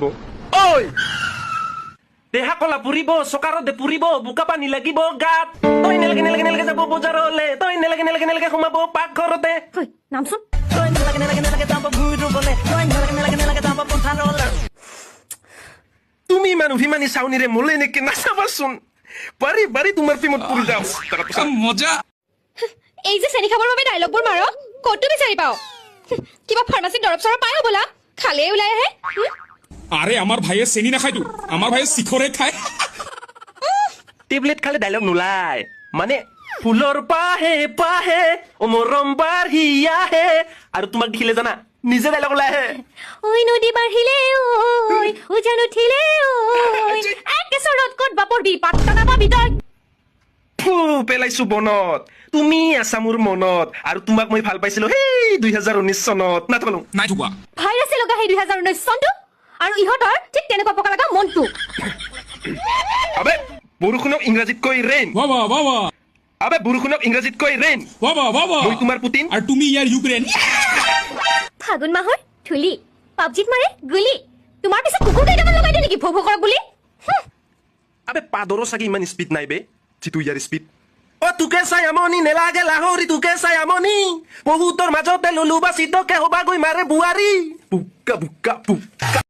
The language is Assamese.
ঐ দেহা কলা পুৰিব চকাৰতে পুৰিব বোকা পানী লাগিব গাত তই নেলাগে যাব বজাৰলে তই নেলাগে সোমাব পাকঘৰতে নামচোন তই নেলাগে যাব ভুই ৰুবলে তই নেলাগে যাব পথাৰলে তুমি ইমান অভিমানী চাউনিৰে মোলে নেকি নাচাবাচোন বাৰী বাৰী তোমাৰ প্ৰেমত পৰি যাওঁ মজা এই যে চেনি খাবৰ বাবে ডাইলগবোৰ মাৰ ক'তো বিচাৰি পাও কিবা ফাৰ্মাসী দৰব চৰব পাই হ'বলা খালে ওলাই আহে আরে আমার ভাইয়ে চেনি নাখায় তো আমার ভাইয়ে শিখরে খায় টেবলেট খালে ডাইলগ নোলায় মানে ফুলৰ পাহে পাহে ও মৰম বাঢ়িয়াহে আৰু তোমাক দেখিলে জানা নিজে ডাইলগ ওলাই আহে ওই নদী বাঢ়িলে ওই উজান উঠিলে ওই একে চৰত ক'ত বাপৰবি পাত্তা নাপাবি তই ফু পেলাইছো বনত তুমি আছা মোৰ মনত আৰু তোমাক মই ভাল পাইছিলো হেই 2019 চনত নাথালো নাই ঠুকুৱা ভাইৰাছে লগা সেই 2019 চনটো আৰু ইহঁতৰ ঠিক তেনেকুৱা পকা লগা মনটো আবে বৰষুণক ইংৰাজীত কৈ ৰেইন বাবা বাবা আবে বৰষুণক ইংৰাজীত কৈ ৰেইন বাবা বাবা মই তোমাৰ পুতিন আৰ তুমি ইয়াৰ ইউক্ৰেন ফাগুন মাহৰ ধুলি পাবজিত মাৰে গুলি তোমাৰ পিছত কুকুৰ কেইটামান লগাই দিয়ে নেকি ভৌ ভৌ কৰা বুলি আবে পাদৰো চাগে ইমান স্পীড নাই বে যিটো ইয়াৰ স্পীড অ তোকে চাই আমনি নেলাগে লাহৰি তোকে চাই আমনি বহুতৰ মাজতে ললো বাচি তোকে হবা গৈ মাৰে বুৱাৰী বুকা বুকা বুকা